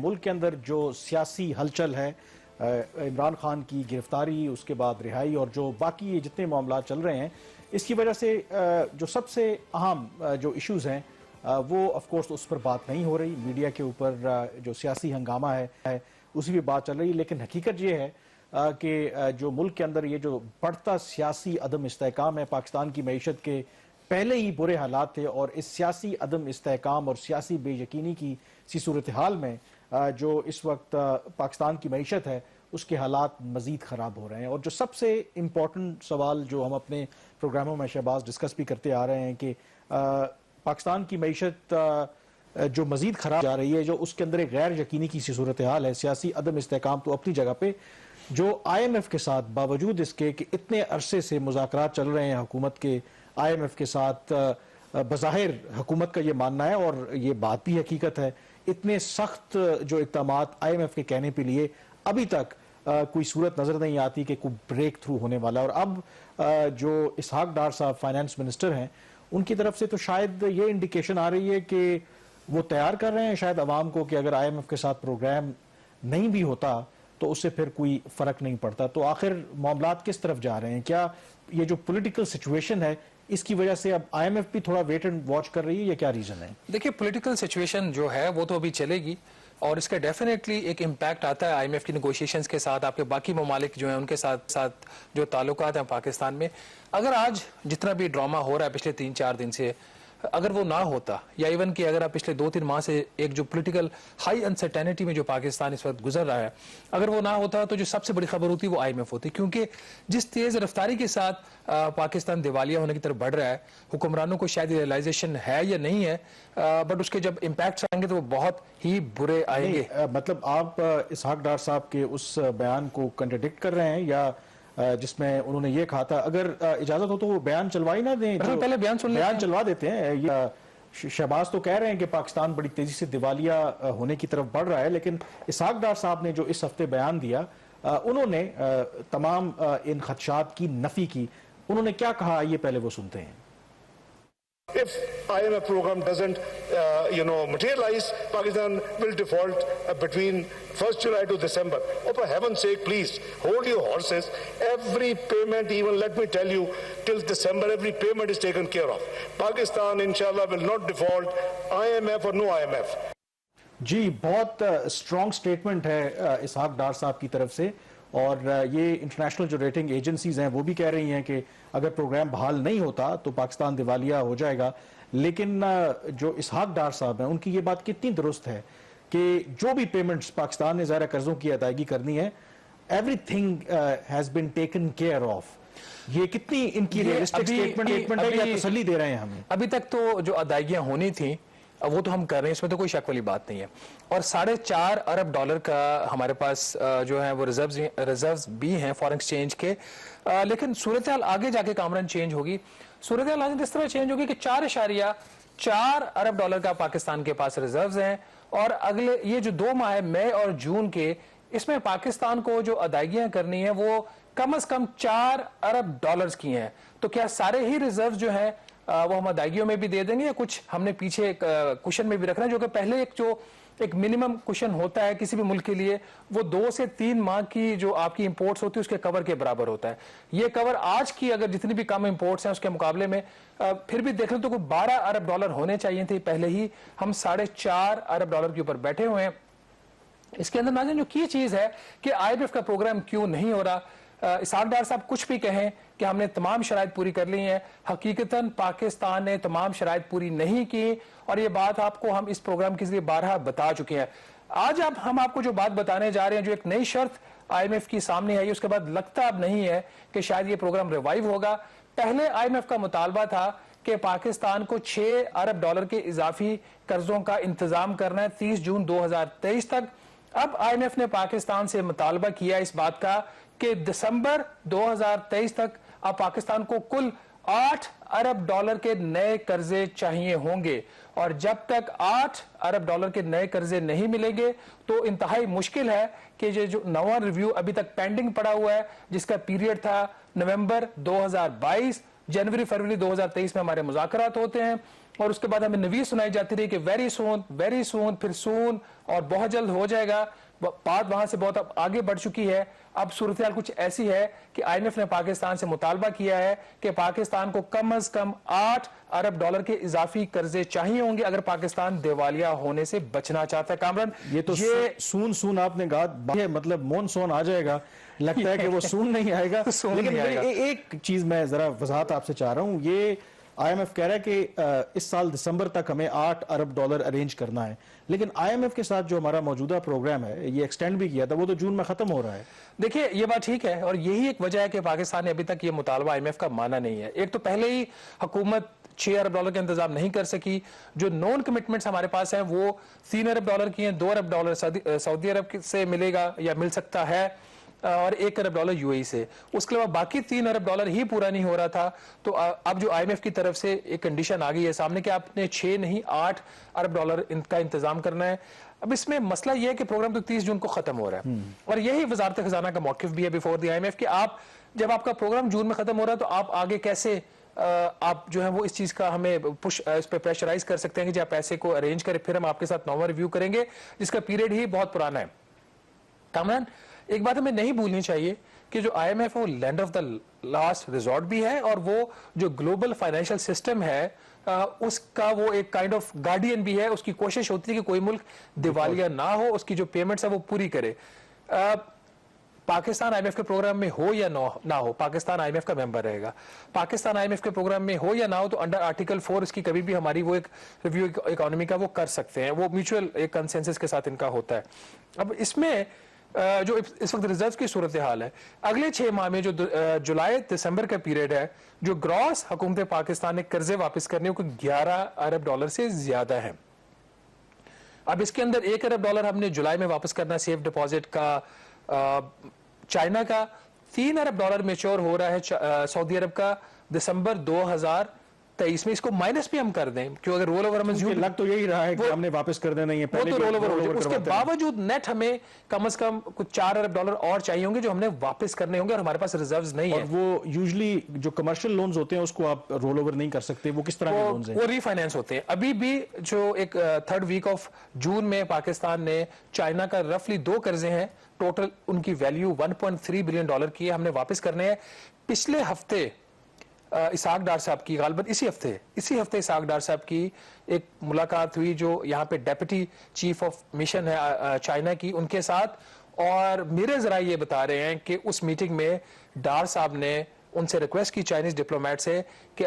ملک کے اندر جو سیاسی ہلچل ہے، عمران خان کی گرفتاری، اس کے بعد رہائی اور جو باقی جتنے معاملات چل رہے ہیں، اس کی وجہ سے جو سب سے اہم جو ایشوز ہیں وہ آف کورس اس پر بات نہیں ہو رہی. میڈیا کے اوپر جو سیاسی ہنگامہ ہے اسی بھی بات چل رہی ہے، لیکن حقیقت یہ ہے کہ جو ملک کے اندر یہ جو بڑھتا سیاسی عدم استحکام ہے، پاکستان کی معیشت کے پہلے ہی برے حالات تھے، اور اس سیاسی عدم استحکام اور سیاسی بے یقینی کی صورتحال میں جو اس وقت پاکستان کی معیشت ہے اس کے حالات مزید خراب ہو رہے ہیں. اور جو سب سے امپورٹنٹ سوال جو ہم اپنے پروگراموں میں شہباز ڈسکس بھی کرتے آ رہے ہیں کہ پاکستان کی معیشت جو مزید خراب جا رہی ہے، جو اس کے اندر ایک غیر یقینی کی صورتحال ہے، سیاسی عدم استحکام تو اپنی جگہ پہ، جو آئی ایم ایف کے ساتھ باوجود اس کے کہ اتنے عرصے سے مذاکرات چل رہے ہیں حکومت کے آئی ایم ایف کے ساتھ، بظاہر حکومت کا یہ ماننا ہے اور یہ بات بھی حقیقت ہے، اتنے سخت جو اقدامات آئی ایم ایف کے کہنے پہ لیے ابھی تک کوئی صورت نظر نہیں آتی کہ کوئی بریک تھرو ہونے والا. اور اب جو اسحاق ڈار صاحب فائنانس منسٹر ہیں، ان کی طرف سے تو شاید یہ انڈیکیشن آ رہی ہے کہ وہ تیار کر رہے ہیں شاید عوام کو کہ اگر آئی ایم ایف کے ساتھ پروگرام نہیں بھی ہوتا تو اس سے پھر کوئی فرق نہیں پڑتا. تو آخر معاملات کس طرف جا رہے ہیں؟ کیا یہ جو پولیٹیکل سچویشن ہے اس کی وجہ سے اب آئی ایم ایف بھی تھوڑا ویٹ اینڈ واچ کر رہی ہے، یا کیا ریزن ہے؟ دیکھیے، پولیٹیکل سچویشن جو ہے وہ تو ابھی چلے گی، اور اس کا ڈیفینیٹلی ایک امپیکٹ آتا ہے آئی ایم ایف کی نیگوشیشنز کے ساتھ، آپ کے باقی ممالک جو ہیں ان کے ساتھ جو تعلقات ہیں پاکستان میں. اگر آج جتنا بھی ڈرامہ ہو رہا ہے پچھلے 3-4 دن سے، اگر وہ نہ ہوتا، یا ایون کہ اگر آپ پچھلے 2-3 ماہ سے ایک جو پولیٹیکل ہائی انسرٹینٹی میں جو پاکستان اس وقت گزر رہا ہے، اگر وہ نہ ہوتا تو جو سب سے بڑی خبر ہوتی وہ آئی ایم ایف ہوتی. کیونکہ جس تیز رفتاری کے ساتھ پاکستان دیوالیہ ہونے کی طرف بڑھ رہا ہے، حکمرانوں کو شاید ریئلائزیشن ہے یا نہیں ہے، بٹ اس کے جب امپیکٹس آئیں گے تو وہ بہت ہی برے آئیں گے. مطلب آپ اسحاق ڈار صاحب کے اس بیان کو کنٹرڈکٹ کر رہے ہیں، یا جس میں انہوں نے یہ کہا تھا، اگر اجازت ہو تو وہ بیان چلوائی نہ دیں؟ پہلے بیان چلوا دیتے ہیں. شہباز تو کہہ رہے ہیں کہ پاکستان بڑی تیزی سے دیوالیہ ہونے کی طرف بڑھ رہا ہے، لیکن اسحاق ڈار صاحب نے جو اس ہفتے بیان دیا، انہوں نے تمام ان خدشات کی نفی کی. انہوں نے کیا کہا، یہ پہلے وہ سنتے ہیں. If IMF program doesn't, materialize, Pakistan will default between 1st July to December. Oh, for heaven's sake, please, hold your horses. Every payment, even let me tell you, till December, every payment is taken care of. Pakistan, inshallah, will not default, IMF or no IMF. جی، بہت strong statement ہے اسحاق ڈار صاحب کی طرف سے، اور یہ international جو rating agencies ہیں وہ بھی کہہ رہی ہیں کہ اگر پروگرام بحال نہیں ہوتا تو پاکستان دیوالیہ ہو جائے گا. لیکن جو اسحاق ڈار صاحب ہیں ان کی یہ بات کتنی درست ہے کہ جو بھی پیمنٹس پاکستان نے ظاہر قرضوں کی ادائیگی کرنی ہے، every thing has been taken care of. یہ کتنی ان کی ریئلسٹک سٹیٹمنٹ ہے، یا تسلی دے رہے ہیں ہمیں؟ ابھی تک تو جو ادائیگیاں ہونی تھیں وہ تو ہم کر رہے ہیں، اس میں تو کوئی شک والی بات نہیں ہے. اور $4.5 ارب کا ہمارے پاس جو ہے وہ ریزروز بھی ہیں فارن ایکسچینج کے. لیکن صورتحال آگے جا کے کامران چینج ہوگی. صورتحال آج اس طرح چینج ہوگی کہ $4.4 ارب کا پاکستان کے پاس ریزروز ہیں، اور اگلے یہ جو 2 ماہ ہے، مئی اور جون کے، اس میں پاکستان کو جو ادائیگیاں کرنی ہیں وہ کم از کم $4 ارب کی ہیں. تو کیا سارے ہی ریزروز جو ہیں وہ ہم ادائیگیوں میں بھی دے دیں گے، یا کچھ ہم نے پیچھے کوشن میں بھی رکھنا ہے، جو کہ پہلے ایک منیمم کوشن ہوتا ہے کسی بھی ملک کے لیے، وہ 2 سے 3 ماہ کی جو آپ کی امپورٹس ہوتی ہے اس کے کور کے برابر ہوتا ہے. یہ کور آج کی اگر جتنی بھی کم امپورٹس ہیں اس کے مقابلے میں پھر بھی دیکھ لیں تو کوئی $12 ارب ہونے چاہیے تھے. پہلے ہی ہم $4.5 ارب کے اوپر بیٹھے ہوئے ہیں. اس کے اندر ناظرین جو کی چیز ہے کہ آئی ایم ایف کا پروگرام کیوں نہیں ہو رہا. اسحاق ڈار صاحب کچھ بھی کہیں کہ ہم نے تمام شرائط پوری کر لی ہیں، حقیقتاً پاکستان نے تمام شرائط پوری نہیں کی، اور یہ بات آپ کو ہم اس پروگرام کے ذریعے بارہا بتا چکے ہیں. آج اب ہم آپ کو جو بات بتانے جا رہے ہیں، جو ایک نئی شرط آئی ایم ایف کی سامنے آئی، اس کے بعد لگتا اب نہیں ہے کہ شاید یہ پروگرام ریوائیو ہوگا. پہلے آئی ایم ایف کا مطالبہ تھا کہ پاکستان کو $6 ارب کے اضافی قرضوں کا انتظام کرنا ہے 30 جون 2023 تک. اب آئی ایم ایف نے پاکستان سے مطالبہ کیا اس بات کا کہ دسمبر 2023 تک اب پاکستان کو کل $8 ارب کے نئے قرضے چاہیے ہوں گے. اور جب تک $8 ارب کے نئے قرضے نہیں ملیں گے تو انتہائی مشکل ہے کہ یہ جو نواں ریویو ابھی تک پینڈنگ پڑا ہوا ہے، جس کا پیریڈ تھا نومبر 2022، جنوری فروری 2023 میں ہمارے مذاکرات ہوتے ہیں، اور اس کے بعد ہمیں نویز سنائی جاتی رہی کہ ویری سون پھر سون اور بہت جلد ہو جائے گا. بات وہاں سے بہت آگے بڑھ چکی ہے. اب صورتحال کچھ ایسی ہے کہ آئی ایم ایف نے پاکستان سے مطالبہ کیا ہے کہ پاکستان کو کم از کم $8 ارب کے اضافی قرضے چاہیے ہوں گے اگر پاکستان دیوالیہ ہونے سے بچنا چاہتا ہے. کامران یہ تو سون آپ نے کہا, مطلب مون سون آ جائے گا, لگتا ہے کہ وہ سون نہیں آئے گا. لیکن ایک چیز میں ذرا وضاحت آپ سے چاہ رہا ہوں, یہ آئی ایم ایف کہہ رہا ہے کہ اس سال دسمبر تک ہمیں $8 ارب ارینج کرنا ہے, لیکن آئی ایم ایف کے ساتھ جو ہمارا موجودہ پروگرام ہے یہ ایکسٹینڈ بھی کیا تھا, وہ تو جون میں ختم ہو رہا ہے. دیکھیے یہ بات ٹھیک ہے, اور یہی ایک وجہ ہے کہ پاکستان نے ابھی تک یہ مطالبہ آئی ایم ایف کا مانا نہیں ہے. ایک تو پہلے ہی حکومت $6 ارب کا انتظام نہیں کر سکی. جو نون کمٹمنٹس ہمارے پاس ہیں وہ $3 ارب کی ہیں. $2 ارب سعودی عرب سے ملے گا یا مل سکتا ہے, اور $1 ارب UAE سے. اس کے علاوہ باقی $3 ارب ہی پورا نہیں ہو رہا تھا. تو اب جو آئی ایم ایف کی طرف سے ایک کنڈیشن آ گئی ہے سامنے کہ آپ نے 6 نہیں $8 ارب ان کا انتظام کرنا ہے. اب اس میں مسئلہ یہ ہے کہ پروگرام تو 30 جون کو ختم ہو رہا ہے, اور یہی وزارت خزانہ کا موقف بھی ہے before the I M F کہ آپ جب آپ کا پروگرام جون میں ختم ہو رہا ہے تو آپ آگے کیسے آپ جو ہے وہ اس چیز کا ہمیں اس پہ پریشرائز کر سکتے ہیں کہ جب آپ پیسے کو ارینج کریں پھر ہم آپ کے ساتھ نوواں ریویو کریں گے جس کا پیریڈ ہی بہت پرانا ہے. کامران ایک بات ہمیں نہیں بھولنی چاہیے کہ جو آئی ایم ایف ہے وہ land of the last resort بھی ہے, اور وہ جو گلوبل فائنینشیل سسٹم ہے اس کا وہ ایک کائنڈ آف گارڈین بھی ہے. اس کی کوشش ہوتی ہے کہ کوئی ملک دیوالیہ نہ ہو, اس کی جو پیمنٹس ہے وہ پوری کرے. پاکستان آئی ایم ایف کے پروگرام میں ہو یا نہ ہو, پاکستان آئی ایم ایف کا ممبر رہے گا. پاکستان آئی ایم ایف کے پروگرام میں ہو یا نہ ہو تو انڈر آرٹیکل 4 اس کی کبھی بھی ہماری وہ ایک ریویو اکانومی کا وہ کر سکتے ہیں, وہ میوچل ایک کنسنسس کے ساتھ ان کا ہوتا ہے. اب اس میں جو اس وقت ریزرو کی صورتحال ہے, اگلے 6 ماہ میں جو جولائی دسمبر کا پیریڈ ہے, جو گراس حکومت پاکستان نے قرضے واپس کرنے کو $11 ارب سے زیادہ ہے. اب اس کے اندر $1 ارب ہم نے جولائی میں واپس کرنا سیف ڈپازٹ کا. چائنا کا $3 ارب میچور ہو رہا ہے سعودی عرب کا دسمبر 2023 میں. اس کو مائنس بھی ہم کر دیں کیونکہ اگر رول اوور ہمیں لگ تو یہی رہا ہے کہ ہم نے واپس کر دینا, یہ وہ تو رول اوور ہو جائے. اس کے باوجود نیٹ ہمیں کم از کم کچھ $4 ارب اور چاہیے ہوں گے جو ہم نے واپس کرنے ہوں گے, اور ہمارے پاس ریزروز نہیں ہے. اور وہ یوزلی جو کمرشل لونز ہوتے ہیں اس کو آپ رول اوور نہیں کر سکتے, وہ کس طرح کے لونز ہیں؟ وہ ری فائنینس ہوتے ہیں. ابھی بھی جو ایک 3rd ویک آف جون میں پاکستان نے چائنا کا رفلی 2 قرضے ہیں, ٹوٹل ان کی ویلیو $1.3 بلین کی ہے, ہم نے واپس کرنے ہیں. پچھلے ہفتے اسحاق ڈار صاحب کی, غالباً اسی ہفتے اسحاق ڈار صاحب کی ایک ملاقات ہوئی جو یہاں پہ ڈیپٹی چیف آف مشن ہے چائنا کی, ان کے ساتھ, اور میرے ذرائع یہ بتا رہے ہیں کہ اس میٹنگ میں ڈار صاحب نے ان سے ریکویسٹ کی چائنیز ڈپلومیٹ سے کہ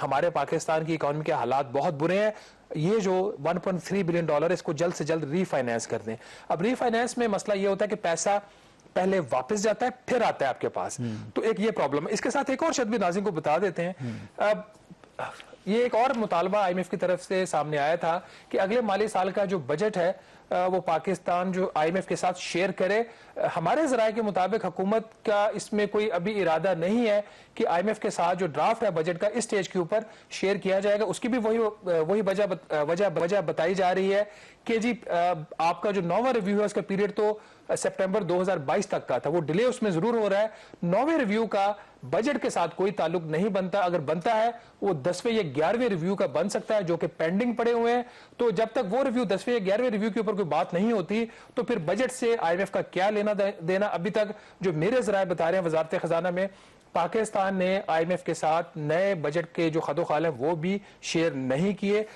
ہمارے پاکستان کی اکانومی کے حالات بہت برے ہیں, یہ جو $1.3 بلین اس کو جلد سے جلد ری فائنینس کر دیں. اب ری فائنینس میں مسئلہ یہ ہوتا ہے کہ پیسہ پہلے واپس جاتا ہے پھر آتا ہے آپ کے پاس, تو ایک یہ پرابلم ہے. اس کے ساتھ ایک اور شرط بھی ناظرین کو بتا دیتے ہیں. اب یہ ایک اور مطالبہ آئی ایم ایف کی طرف سے سامنے آیا تھا کہ اگلے مالی سال کا جو بجٹ ہے وہ پاکستان جو آئی ایم ایف کے ساتھ شیئر کرے. ہمارے ذرائع کے مطابق حکومت کا اس میں کوئی ابھی ارادہ نہیں ہے کہ آئی ایم ایف کے ساتھ جو ڈرافٹ ہے بجٹ کا اس سٹیج کے اوپر شیئر کیا جائے گا. اس کی بھی وہی وجہ بتائی جا رہی ہے کہ جی آپ کا جو 9واں ریویو ہے اس کا پیریڈ تو سپٹمبر 2022 تک کا تھا, وہ ڈیلے اس میں ضرور ہو رہا ہے. 9ویں ریویو کا بجٹ کے ساتھ کوئی تعلق نہیں بنتا, اگر بنتا ہے وہ 10ویں یا 11ویں ریویو کا بن سکتا ہے جو کہ پینڈنگ پڑے ہوئے ہیں. تو جب تک وہ ریویو 10ویں یا 11ویں ریویو کے اوپر کوئی بات نہیں ہوتی تو پھر بجٹ سے آئی ایم ایف کا کیا لینا دینا. ابھی تک جو میرے ذرائع بتا رہے ہیں وزارت خزانہ میں, پاکستان نے آئی ایم ایف کے ساتھ نئے بجٹ کے جو خد و خال ہیں وہ بھی شیئر نہیں کیے.